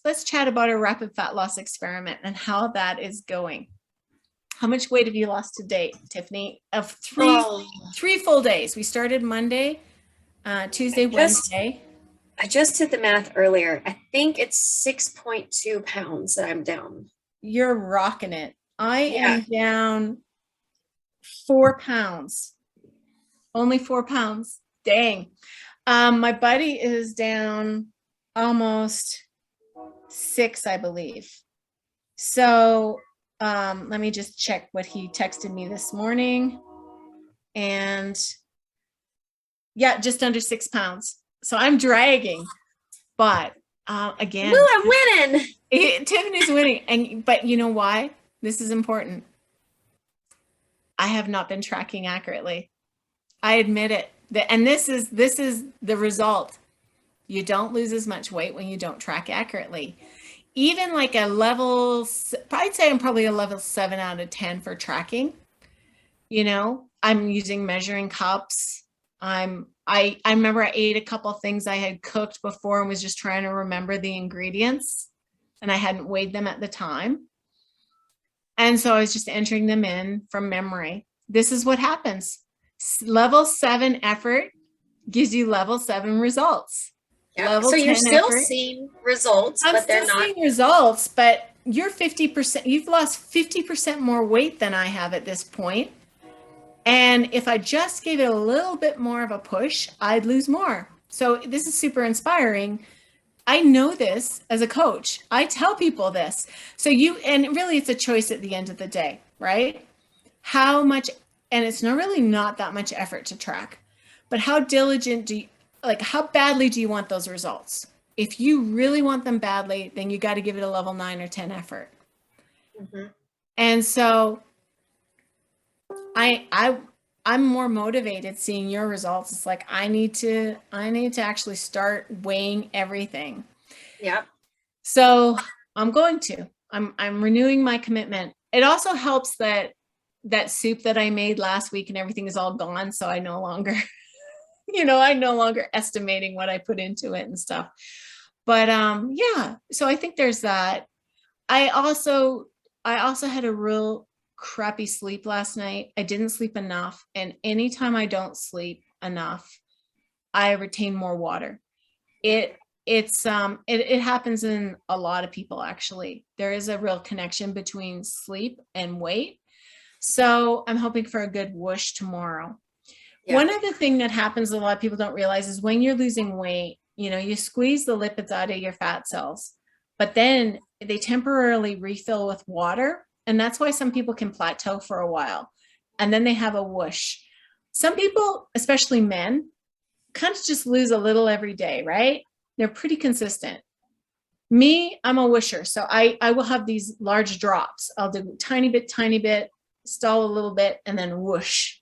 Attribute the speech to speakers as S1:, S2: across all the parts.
S1: Let's chat about our rapid fat loss experiment and how that is going. How much weight have you lost to date, Tiffany? Of three full days. We started Monday, Tuesday, Wednesday.
S2: I just did the math earlier. I think it's 6.2 pounds that I'm down.
S1: You're rocking it. I am down 4 pounds. Only 4 pounds. Dang. My buddy is down almost 6, I believe. So let me just check what he texted me this morning. And yeah, just under 6 pounds. So I'm dragging, but again,
S2: Woo, I'm winning.
S1: Tiffany's winning. But you know why? This is important. I have not been tracking accurately. I admit it. And this is the result. You don't lose as much weight when you don't track accurately. Even like a level, I'd say I'm probably a level 7 out of 10 for tracking. You know, I'm using measuring cups. I remember I ate a couple of things I had cooked before and was just trying to remember the ingredients, and I hadn't weighed them at the time. And so I was just entering them in from memory. This is what happens. Level 7 effort gives you level 7 results.
S2: Yeah. So you're still seeing results, but they're not
S1: seeing results, but you're 50%, you've lost 50% more weight than I have at this point. And if I just gave it a little bit more of a push, I'd lose more. So this is super inspiring. I know this as a coach. I tell people this. So and really it's a choice at the end of the day, right? How much, and it's not that much effort to track, but how diligent how badly do you want those results? If you really want them badly, then you got to give it a level 9 or 10 effort. Mm-hmm. And so I'm more motivated seeing your results. It's like, I need to actually start weighing everything.
S2: Yeah.
S1: So I'm renewing my commitment. It also helps that soup that I made last week and everything is all gone. So I no longer, I'm no longer estimating what I put into it and stuff. But yeah, so I think there's that. I also had a real crappy sleep last night. I didn't sleep enough. And anytime I don't sleep enough, I retain more water. It happens in a lot of people, actually. There is a real connection between sleep and weight. So I'm hoping for a good whoosh tomorrow. Yeah. One other thing that happens a lot of people don't realize is when you're losing weight, you squeeze the lipids out of your fat cells, but then they temporarily refill with water. And that's why some people can plateau for a while and then they have a whoosh. Some people, especially men, kind of just lose a little every day, right? They're pretty consistent. Me, I'm a whoosher. So I will have these large drops. I'll do tiny bit, stall a little bit, and then whoosh,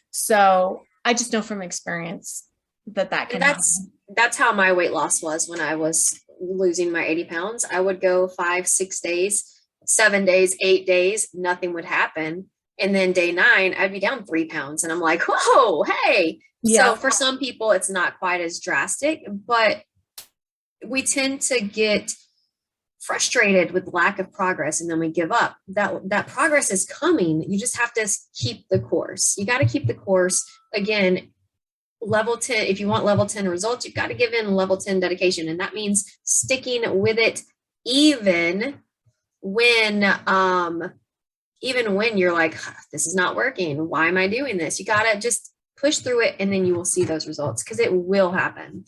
S1: So I just know from experience that can happen.
S2: That's how my weight loss was when I was losing my 80 pounds. I would go 5, 6 days, 7 days, 8 days, nothing would happen. And then day 9, I'd be down 3 pounds. And I'm like, whoa, hey. Yeah. So for some people, it's not quite as drastic, but we tend to get frustrated with lack of progress and then we give up. That progress is coming. You just have to keep the course. You got to keep the course. Again, level 10, if you want level 10 results, you've got to give in level 10 dedication. And that means sticking with it even when you're like, this is not working. Why am I doing this? You got to just push through it and then you will see those results because it will happen.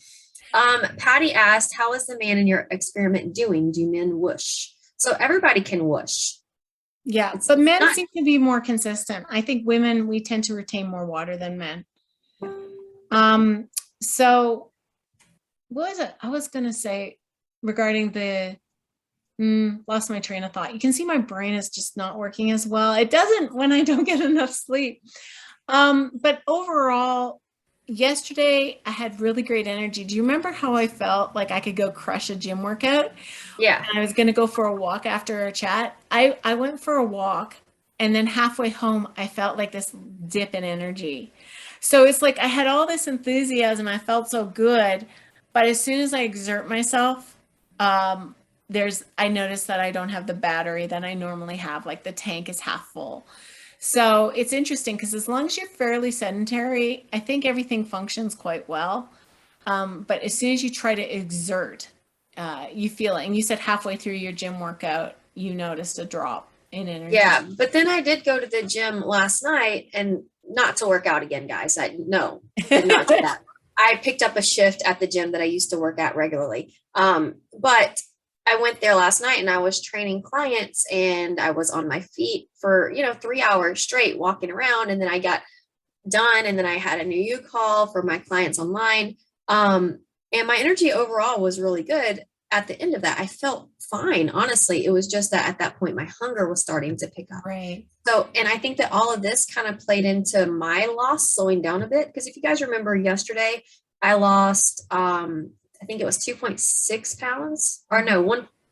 S2: Patty asked, how is the man in your experiment doing? Do men whoosh? So everybody can whoosh.
S1: Yeah, but men seem to be more consistent. I think women, we tend to retain more water than men. So what was it? I was going to say regarding lost my train of thought. You can see my brain is just not working as well. It doesn't when I don't get enough sleep. But overall, yesterday I had really great energy. Do you remember how I felt like I could go crush a gym workout?
S2: Yeah.
S1: And I was going to go for a walk after our chat. I went for a walk, and then halfway home, I felt like this dip in energy. So it's like I had all this enthusiasm. I felt so good. But as soon as I exert myself, um, I noticed that I don't have the battery that I normally have. Like the tank is half full. So it's interesting because as long as you're fairly sedentary, I think everything functions quite well. But as soon as you try to exert, you feel it. And you said halfway through your gym workout, you noticed a drop in energy.
S2: Yeah. But then I did go to the gym last night and not to work out again, guys. No, did not do that. I picked up a shift at the gym that I used to work at regularly. But I went there last night and I was training clients and I was on my feet for, 3 hours straight walking around. And then I got done and then I had a new call for my clients online. And my energy overall was really good. At the end of that, I felt fine. Honestly, it was just that at that point, my hunger was starting to pick up.
S1: Right.
S2: So, and I think that all of this kind of played into my loss slowing down a bit. Because if you guys remember yesterday, I lost, I think it was 2.6 pounds or no,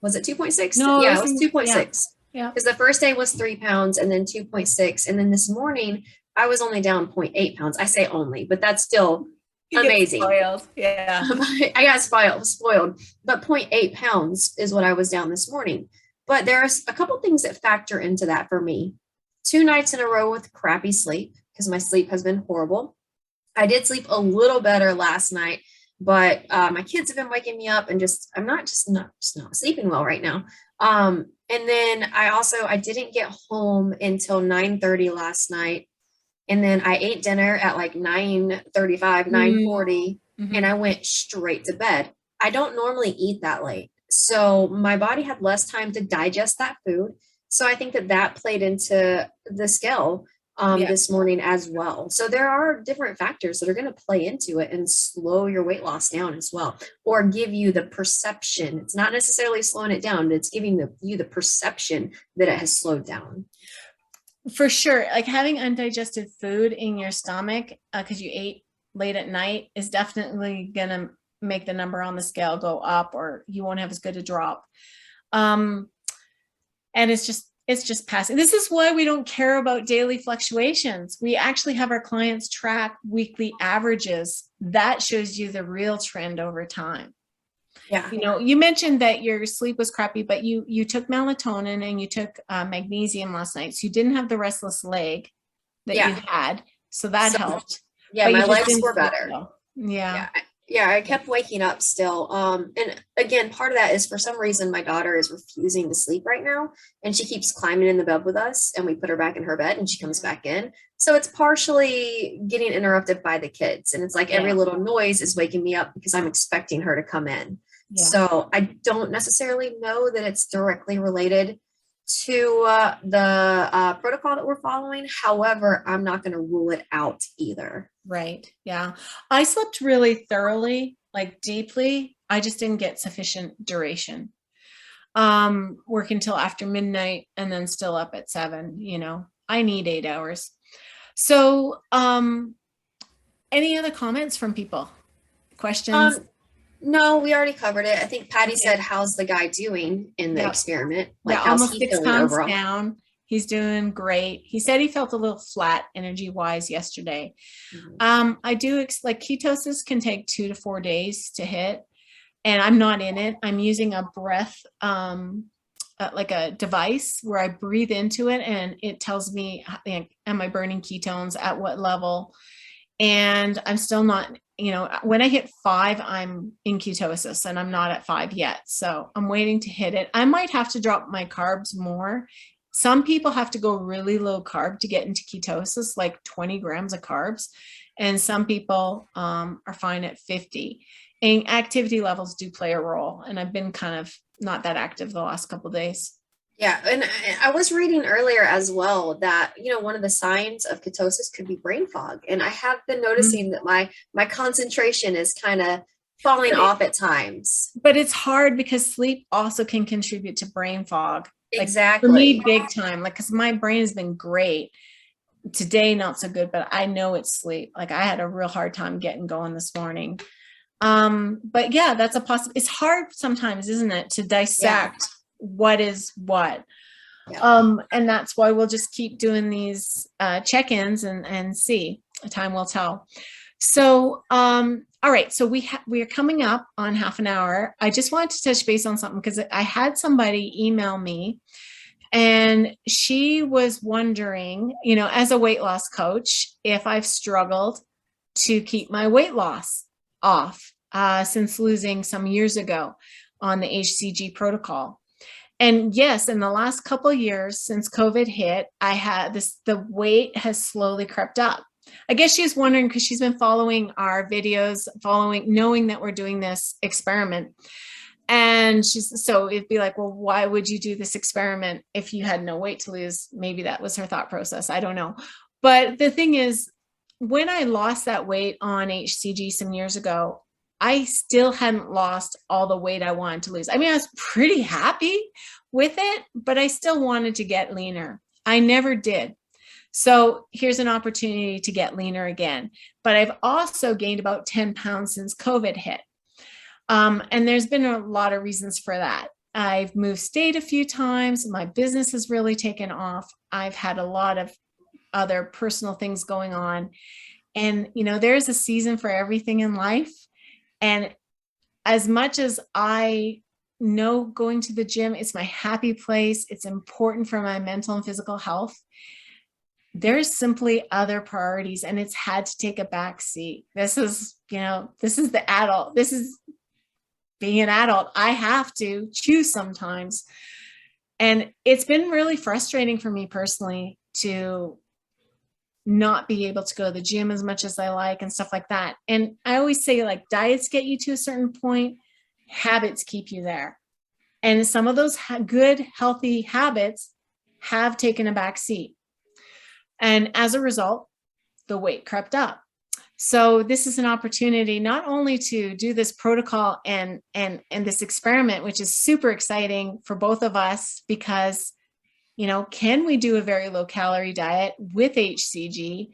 S2: was it 2.6?
S1: No,
S2: Yeah, it was
S1: yeah,
S2: 2.6.
S1: yeah.
S2: Because the first day was 3 pounds and then 2.6. And then this morning, I was only down 0.8 pounds. I say only, but that's still
S1: You get
S2: amazing.
S1: spoiled. Yeah.
S2: I got spoiled, but 0.8 pounds is what I was down this morning. But there's a couple things that factor into that for me. 2 nights in a row with crappy sleep because my sleep has been horrible. I did sleep a little better last night, but my kids have been waking me up and I'm not sleeping well right now. And then I didn't get home until 9:30 last night. And then I ate dinner at like 9:35, 9:40,
S1: Mm-hmm.
S2: and I went straight to bed. I don't normally eat that late. So my body had less time to digest that food. So I think that that played into the scale
S1: Yeah.
S2: this morning as well. So there are different factors that are going to play into it and slow your weight loss down as well, or give you the perception. It's not necessarily slowing it down, but it's giving you the perception that it has slowed down.
S1: For sure. Like having undigested food in your stomach because you ate late at night is definitely going to make the number on the scale go up, or you won't have as good a drop. And it's just passing. This is why we don't care about daily fluctuations. We actually have our clients track weekly averages. That shows you the real trend over time.
S2: Yeah.
S1: You mentioned that your sleep was crappy, but you took melatonin and you took magnesium last night. So you didn't have the restless leg that you had. So that helped.
S2: Yeah,
S1: but
S2: my legs were better.
S1: Yeah.
S2: Yeah, I kept waking up still. And again, part of that is for some reason my daughter is refusing to sleep right now, and she keeps climbing in the bed with us, and we put her back in her bed, and she comes back in. So it's partially getting interrupted by the kids, and it's like every little noise is waking me up because I'm expecting her to come in. Yeah. So I don't necessarily know that it's directly related to the protocol that we're following. However, I'm not going to rule it out either.
S1: Right. Yeah. I slept really thoroughly, like deeply. I just didn't get sufficient duration. Working till after midnight and then still up at 7, I need 8 hours. So, any other comments from people? Questions?
S2: No, we already covered it. I think Patty said, how's the guy doing in the experiment?
S1: Like, how's almost he 6 pounds overall? Down. He's doing great. He said he felt a little flat energy wise yesterday. Mm-hmm. I do like ketosis can take 2 to 4 days to hit, and I'm not in it. I'm using a breath, like a device where I breathe into it and it tells me, am I burning ketones at what level? And I'm still not, when I hit 5, I'm in ketosis and I'm not at 5 yet. So I'm waiting to hit it. I might have to drop my carbs more. Some people have to go really low carb to get into ketosis, like 20 grams of carbs. And some people are fine at 50. And activity levels do play a role. And I've been kind of not that active the last couple of days.
S2: Yeah. And I was reading earlier as well that, one of the signs of ketosis could be brain fog. And I have been noticing that my concentration is kind of falling off at times.
S1: But it's hard because sleep also can contribute to brain fog.
S2: Exactly.
S1: For me, big time. Like, because my brain has been great. Today, not so good, but I know it's sleep. Like I had a real hard time getting going this morning. But yeah, that's a possible. It's hard sometimes, isn't it, to
S2: Yeah.
S1: dissect what is what.
S2: Yeah.
S1: And that's why we'll just keep doing these check-ins and see. Time will tell. So, all right. So we are coming up on half an hour. I just wanted to touch base on something because I had somebody email me, and she was wondering, as a weight loss coach, if I've struggled to keep my weight loss off since losing some years ago on the HCG protocol. And yes, in the last couple of years since COVID hit, I had the weight has slowly crept up. I guess she's wondering because she's been following our videos, knowing that we're doing this experiment. And so it'd be like, well, why would you do this experiment if you had no weight to lose? Maybe that was her thought process. I don't know. But the thing is, when I lost that weight on HCG some years ago, I still hadn't lost all the weight I wanted to lose. I mean, I was pretty happy with it, but I still wanted to get leaner. I never did. So here's an opportunity to get leaner again. But I've also gained about 10 pounds since COVID hit. And there's been a lot of reasons for that. I've moved state a few times. My business has really taken off. I've had a lot of other personal things going on. And, there's a season for everything in life. And as much as I know going to the gym, it's my happy place, it's important for my mental and physical health, there's simply other priorities, and it's had to take a back seat. This is the adult. This is being an adult. I have to choose sometimes. And it's been really frustrating for me personally to not be able to go to the gym as much as I like and stuff like that. And I always say, like, diets get you to a certain point, habits keep you there. And some of those good, healthy habits have taken a back seat. And as a result, the weight crept up. So this is an opportunity not only to do this protocol and this experiment, which is super exciting for both of us, because can we do a very low calorie diet with HCG?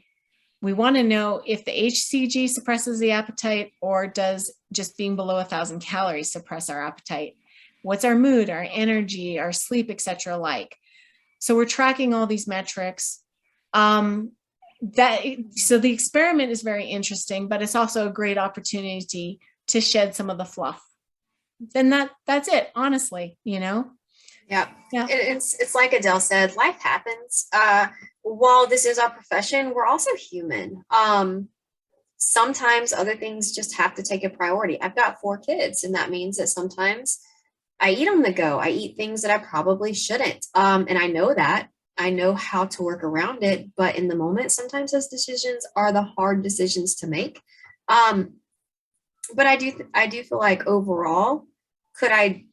S1: We want to know if the HCG suppresses the appetite, or does just being below 1,000 calories suppress our appetite? What's our mood, our energy, our sleep, etc. like? So we're tracking all these metrics. So the experiment is very interesting, but it's also a great opportunity to shed some of the fluff. Then that's it, honestly,
S2: Yeah.
S1: Yeah.
S2: It's like Adele said, life happens. While this is our profession, we're also human. Sometimes other things just have to take a priority. I've got 4 kids, and that means that sometimes I eat on the go. I eat things that I probably shouldn't. And I know that. I know how to work around it, but in the moment, sometimes those decisions are the hard decisions to make. But I do feel like overall, could I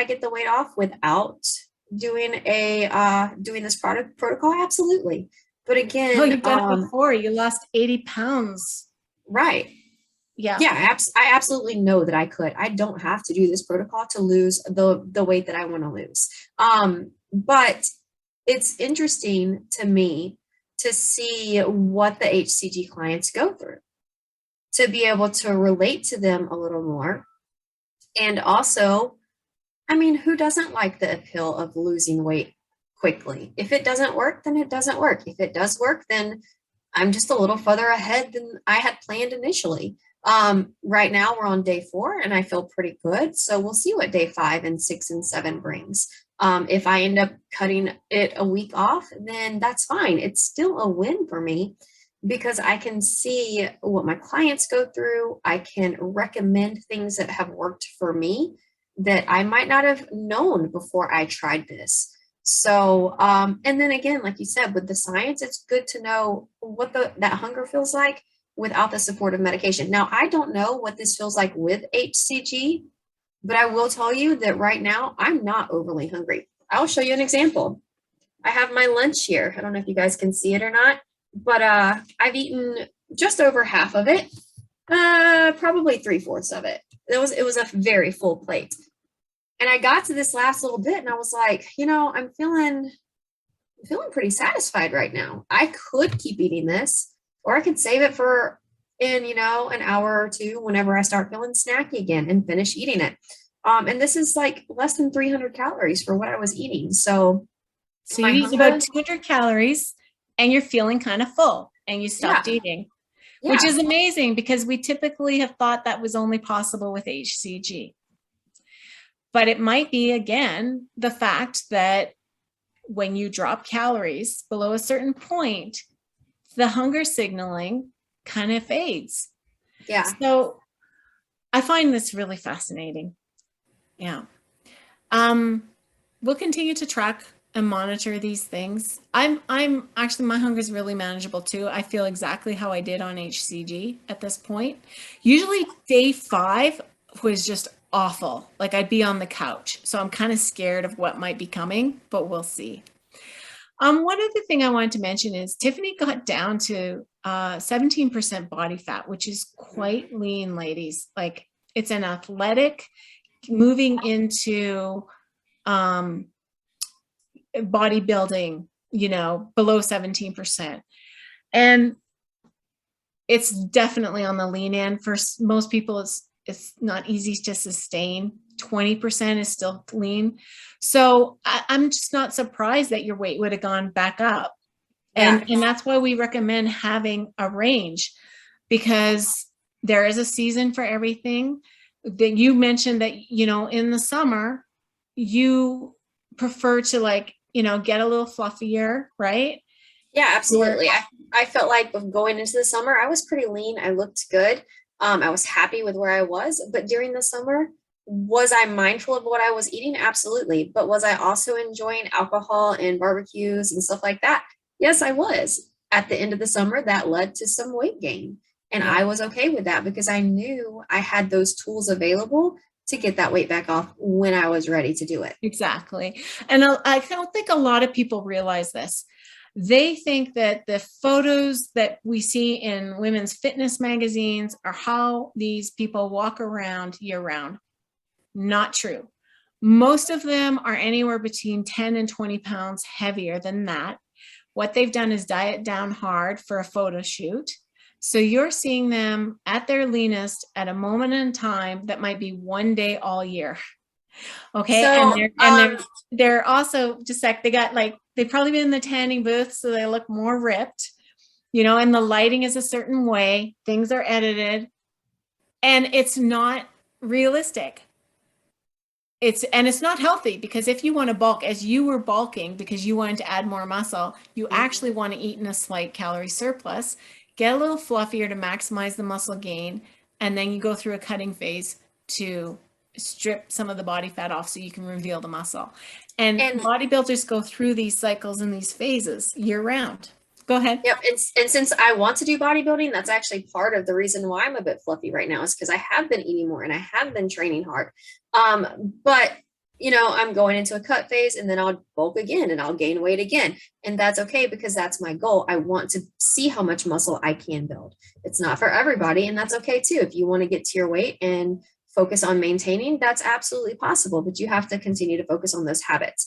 S2: get the weight off without doing this product protocol? Absolutely. But again,
S1: oh, you've done it before. You lost 80 pounds.
S2: Right.
S1: Yeah.
S2: Yeah, I absolutely know that I could. I don't have to do this protocol to lose the weight that I want to lose. But it's interesting to me to see what the HCG clients go through, to be able to relate to them a little more. And also, I mean, who doesn't like the appeal of losing weight quickly? If it doesn't work, then it doesn't work. If it does work, then I'm just a little further ahead than I had planned initially. Right now we're on day 4 and I feel pretty good. So we'll see what day 5 and 6 and 7 brings. If I end up cutting it a week off, then that's fine. It's still a win for me because I can see what my clients go through. I can recommend things that have worked for me that I might not have known before I tried this. So, and then again, like you said, with the science, it's good to know what that hunger feels like without the support of medication. Now, I don't know what this feels like with HCG, but I will tell you that right now I'm not overly hungry. I'll show you an example. I have my lunch here. I don't know if you guys can see it or not, but I've eaten just over half of it, probably 3/4 of it. It was a very full plate. And I got to this last little bit and I was like, I'm feeling feeling pretty satisfied right now. I could keep eating this, or I could save it for in, an hour or two whenever I start feeling snacky again and finish eating it. And this is like less than 300 calories for what I was eating. So
S1: So you
S2: my
S1: use about
S2: hunger,
S1: 200 calories and you're feeling kind of full and you stopped
S2: yeah,
S1: eating, which
S2: yeah,
S1: is amazing because we typically have thought that was only possible with HCG. But it might be, again, the fact that when you drop calories below a certain point, the hunger signaling kind of fades.
S2: yeah.
S1: So I find this really fascinating. Yeah. Um, we'll continue to track and monitor these things. I'm actually, my hunger is really manageable too. I feel exactly how I did on HCG at this point. Usually day 5 was just awful. Like I'd be on the couch. So I'm kind of scared of what might be coming, but we'll see. One other thing I wanted to mention is Tiffany got down to 17% body fat, which is quite lean, ladies. Like it's an athletic moving into um, bodybuilding, below 17%. And it's definitely on the lean end. For most people, it's not easy to sustain. 20% is still lean. So I'm just not surprised that your weight would have gone back up.
S2: Yeah.
S1: And that's why we recommend having a range, because there is a season for everything. That you mentioned that, in the summer, you prefer to get a little fluffier, right?
S2: Yeah,
S1: Or
S2: absolutely. I felt like going into the summer, I was pretty lean. I looked good. I was happy with where I was. But during the summer, was I mindful of what I was eating? Absolutely. But was I also enjoying alcohol and barbecues and stuff like that? Yes, I was. At the end of the summer, that led to some weight gain. And
S1: yeah,
S2: I was okay with that because I knew I had those tools available to get that weight back off when I was ready to do it.
S1: exactly. And I don't think a lot of people realize this. They think that the photos that we see in women's fitness magazines are how these people walk around year round. Not true. Most of them are anywhere between 10 and 20 pounds heavier than that. What they've done is diet down hard for a photo shoot. So you're seeing them at their leanest at a moment in time that might be one day all year. Okay. And
S2: So,
S1: they're also just like, they've probably been in the tanning booth, so they look more ripped, and the lighting is a certain way, things are edited, and it's not realistic. It's not healthy, because if you want to bulk, as you were bulking because you wanted to add more muscle, you actually want to eat in a slight calorie surplus, get a little fluffier to maximize the muscle gain, and then you go through a cutting phase to strip some of the body fat off so you can reveal the muscle. And
S2: and
S1: bodybuilders go through these cycles and these phases year round. Go ahead.
S2: Yep. And since I want to do bodybuilding, that's actually part of the reason why I'm a bit fluffy right now is because I have been eating more and I have been training hard. But I'm going into a cut phase and then I'll bulk again and I'll gain weight again. And that's okay because that's my goal. I want to see how much muscle I can build. It's not for everybody, and that's okay too. If you want to get to your weight and focus on maintaining, that's absolutely possible, but you have to continue to focus on those habits.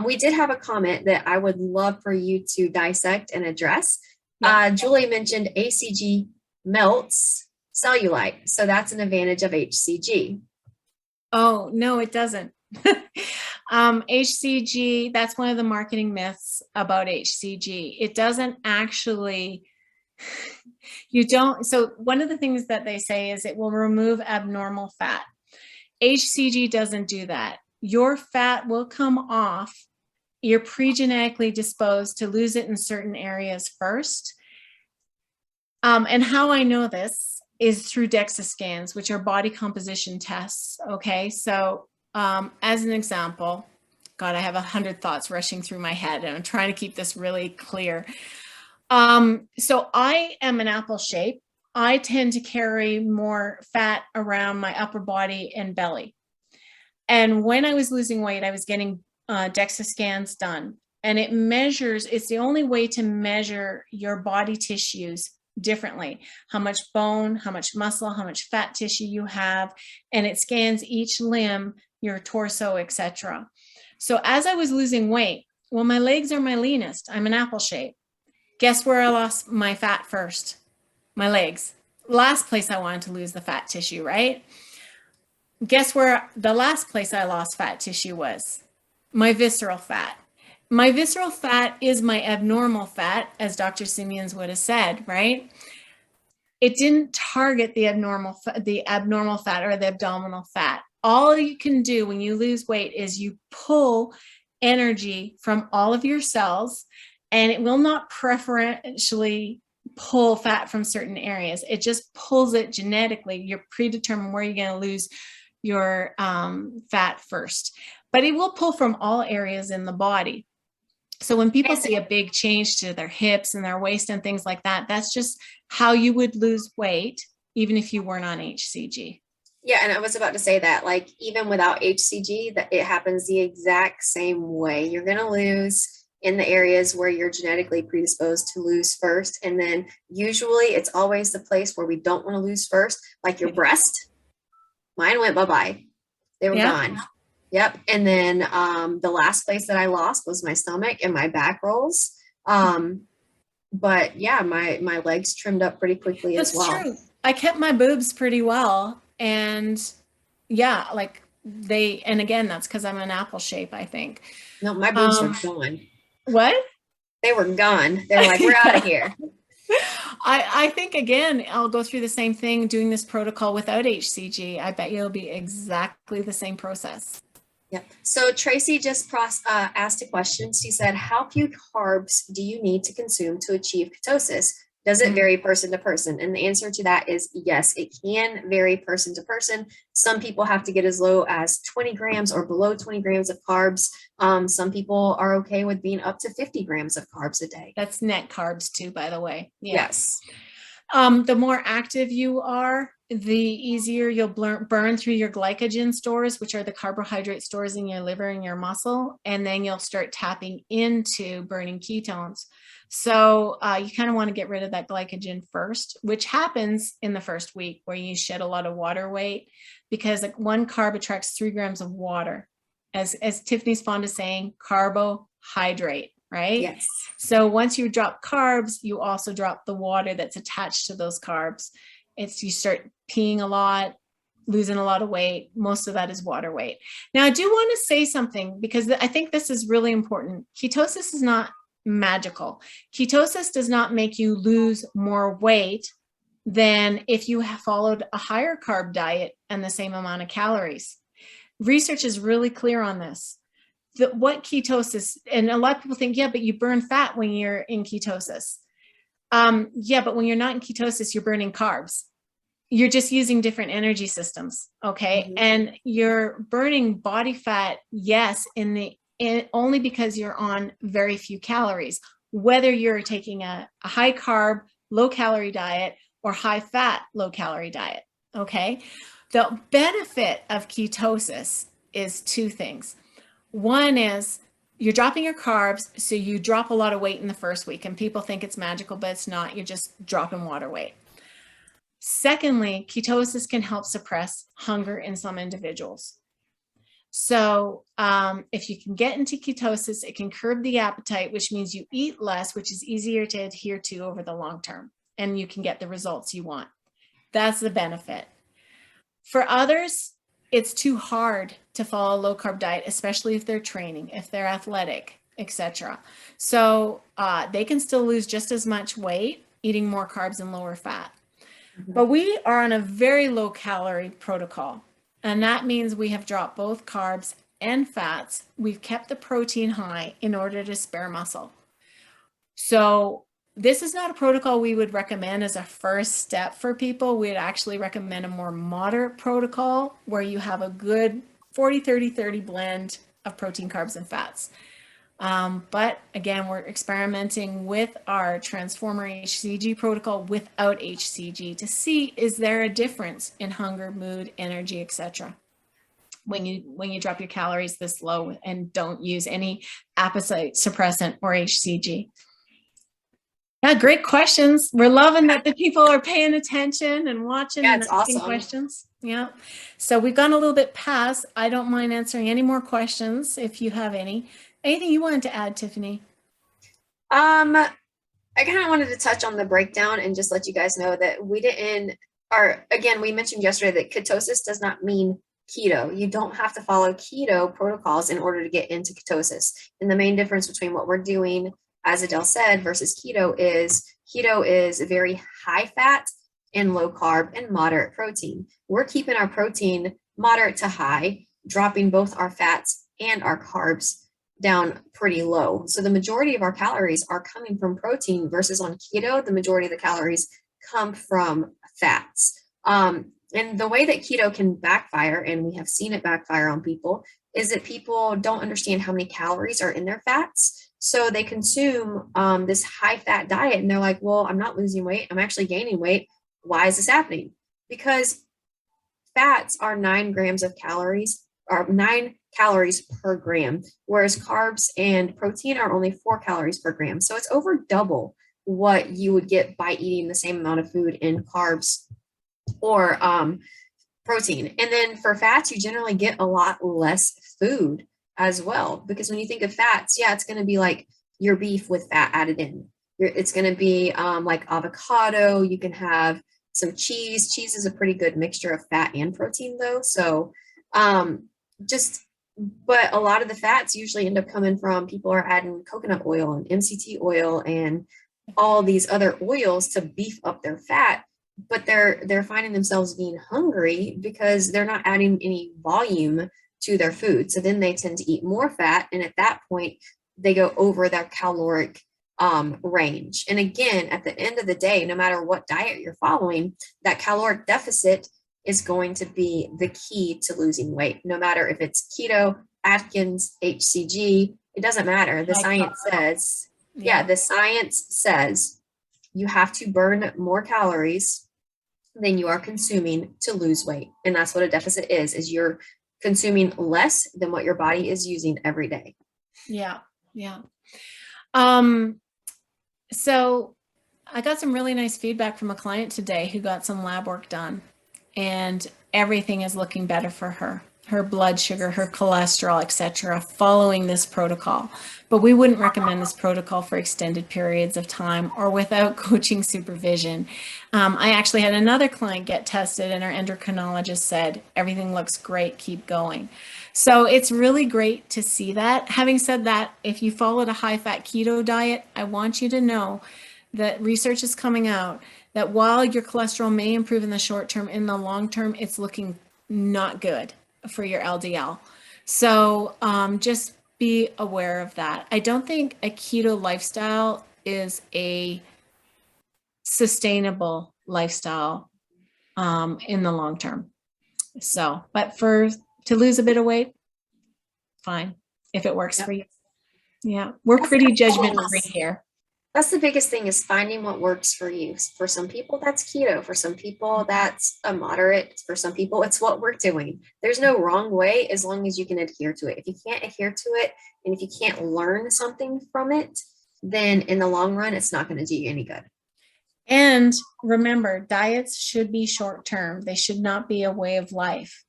S2: We did have a comment that I would love for you to dissect and address.
S1: Yeah.
S2: Julie mentioned ACG melts cellulite. So that's an advantage of HCG.
S1: Oh, no, it doesn't. HCG, that's one of the marketing myths about HCG. It doesn't actually, you don't. So one of the things that they say is it will remove abnormal fat. HCG doesn't do that. Your fat will come off. You're pre-genetically disposed to lose it in certain areas first. And how I know this is through DEXA scans, which are body composition tests. Okay. So as an example, God, I have 100 thoughts rushing through my head and I'm trying to keep this really clear. So I am an apple shape. I tend to carry more fat around my upper body and belly. And when I was losing weight, I was getting DEXA scans done. And it's the only way to measure your body tissues differently. How much bone, how much muscle, how much fat tissue you have. And it scans each limb, your torso, etc. So as I was losing weight, Well, my legs are my leanest. I'm an apple shape. Guess where I lost my fat first? My legs. Last place I wanted to lose the fat tissue, right? Guess where the last place I lost fat tissue was? My visceral fat. My visceral fat is my abnormal fat, as Dr. Simeons would have said, right? It didn't target the abnormal fat or the abdominal fat. All you can do when you lose weight is you pull energy from all of your cells, and it will not preferentially pull fat from certain areas. It just pulls it genetically. You're predetermined where you're going to lose your fat first, but it will pull from all areas in the body. So when people see a big change to their hips and their waist and things like that, that's just how you would lose weight, even if you weren't on HCG.
S2: Yeah, and I was about to say that, like, even without HCG, that it happens the exact same way. You're going to lose in the areas where you're genetically predisposed to lose first. And then usually it's always the place where we don't want to lose first, like your breast. Mine went bye-bye. They were gone. Yep. And then the last place that I lost was my stomach and my back rolls. But yeah, my legs trimmed up pretty quickly as well.
S1: That's true. I kept my boobs pretty well. And yeah, like and again, that's because I'm an apple shape, I think.
S2: No, my boobs were gone.
S1: What?
S2: They were gone. They were like, we're out of here.
S1: I think, again, I'll go through the same thing doing this protocol without HCG. I bet you it'll be exactly the same process.
S2: Yep. So Tracy just asked a question. She said, how few carbs do you need to consume to achieve ketosis? Does it vary person to person? And the answer to that is yes, it can vary person to person. Some people have to get as low as 20 grams or below 20 grams of carbs. Some people are okay with being up to 50 grams of carbs a day.
S1: That's net carbs too, by the way.
S2: Yeah. Yes.
S1: The more active you are, the easier you'll burn through your glycogen stores, which are the carbohydrate stores in your liver and your muscle, and then you'll start tapping into burning ketones. So you kind of want to get rid of that glycogen first, which happens in the first week where you shed a lot of water weight, because like one carb attracts 3 grams of water. As Tiffany's fond of saying, carbohydrate. Right?
S2: Yes.
S1: So once you drop carbs, you also drop the water that's attached to those carbs. You start peeing a lot, losing a lot of weight. Most of that is water weight. Now, I do want to say something, because I think this is really important. Ketosis is not magical. Ketosis does not make you lose more weight than if you have followed a higher carb diet and the same amount of calories. Research is really clear on this. What ketosis, and a lot of people think, yeah, but you burn fat when you're in ketosis. Yeah, but when you're not in ketosis, you're burning carbs. You're just using different energy systems. Okay. Mm-hmm. And you're burning body fat, yes, only because you're on very few calories, whether you're taking a high carb, low calorie diet or high fat, low calorie diet. Okay. The benefit of ketosis is 2 things. One is you're dropping your carbs, so you drop a lot of weight in the first week, and people think it's magical, but it's not. You're just dropping water weight. Secondly, ketosis can help suppress hunger in some individuals. So if you can get into ketosis, it can curb the appetite, which means you eat less, which is easier to adhere to over the long term, and you can get the results you want. That's the benefit. For others, it's too hard to follow a low carb diet, especially if they're training, if they're athletic, etc. So they can still lose just as much weight eating more carbs and lower fat. Mm-hmm. But we are on a very low calorie protocol. And that means we have dropped both carbs and fats. We've kept the protein high in order to spare muscle. So this is not a protocol we would recommend as a first step for people. We'd actually recommend a more moderate protocol where you have a good 40-30-30 blend of protein, carbs, and fats. But again, we're experimenting with our Transformer HCG protocol without HCG to see, is there a difference in hunger, mood, energy, etc. when you drop your calories this low and don't use any appetite suppressant or HCG. Yeah, great questions. We're loving that the people are paying attention and watching
S2: Yeah,
S1: and
S2: it's
S1: asking
S2: awesome.
S1: questions. Yeah. So we've gone a little bit past. I don't mind answering any more questions if you have any. Anything you wanted to add, Tiffany?
S2: I kind of wanted to touch on the breakdown and just let you guys know that we didn't, or again, we mentioned yesterday that ketosis does not mean keto. You don't have to follow keto protocols in order to get into ketosis. And the main difference between what we're doing, as Adele said, versus keto is very high fat and low carb and moderate protein. We're keeping our protein moderate to high, dropping both our fats and our carbs down pretty low. So the majority of our calories are coming from protein versus on keto, the majority of the calories come from fats. And the way that keto can backfire, and we have seen it backfire on people, is that people don't understand how many calories are in their fats. So they consume this high fat diet and they're like, well, I'm not losing weight. I'm actually gaining weight. Why is this happening? Because fats are 9 grams of calories, or 9 calories per gram, whereas carbs and protein are only 4 calories per gram. So it's over double what you would get by eating the same amount of food in carbs or protein. And then for fats, you generally get a lot less food as well. Because when you think of fats, yeah, it's going to be like your beef with fat added in. It's going to be like avocado. You can have some cheese. Cheese is a pretty good mixture of fat and protein, though. So but a lot of the fats usually end up coming from people are adding coconut oil and MCT oil and all these other oils to beef up their fat, but they're finding themselves being hungry because they're not adding any volume to their food. So then they tend to eat more fat, and at that point they go over their caloric range. And again, at the end of the day, no matter what diet you're following, that caloric deficit is going to be the key to losing weight, no matter if it's keto, Atkins, HCG, it doesn't matter. The science says, the science says you have to burn more calories than you are consuming to lose weight. And that's what a deficit is you're consuming less than what your body is using every day.
S1: Yeah. Yeah. So I got some really nice feedback from a client today who got some lab work done, and everything is looking better for her. Her blood sugar, her cholesterol, etc., following this protocol. But we wouldn't recommend this protocol for extended periods of time or without coaching supervision. I actually had another client get tested, and our endocrinologist said, everything looks great, keep going. So it's really great to see that. Having said that, if you followed a high-fat keto diet, I want you to know that research is coming out that while your cholesterol may improve in the short term, in the long term, it's looking not good for your LDL. So just be aware of that. I don't think a keto lifestyle is a sustainable lifestyle in the long term. So, but to lose a bit of weight, fine, if it works for you. Yeah, we're pretty judgment-free here.
S2: That's the biggest thing, is finding what works for you. For some people, that's keto. For some people, that's a moderate. For some people, it's what we're doing. There's no wrong way as long as you can adhere to it. If you can't adhere to it, and if you can't learn something from it, then in the long run, it's not going to do you any good.
S1: And remember, diets should be short-term. They should not be a way of life.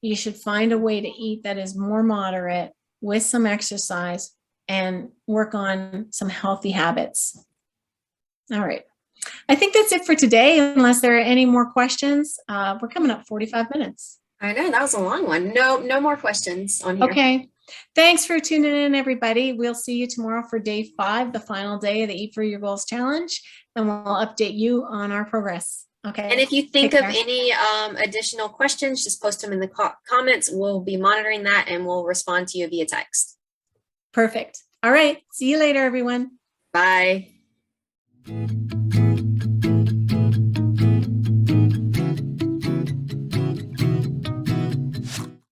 S1: You should find a way to eat that is more moderate with some exercise and work on some healthy habits. All right. I think that's it for today, unless there are any more questions. We're coming up 45 minutes.
S2: I know, that was a long one. No more questions on here.
S1: Okay. Thanks for tuning in, everybody. We'll see you tomorrow for day 5, the final day of the Eat for Your Goals challenge, and we'll update you on our progress. Okay.
S2: And if you think of any additional questions, just post them in the comments. We'll be monitoring that and we'll respond to you via text.
S1: Perfect. All right. See you later, everyone.
S2: Bye.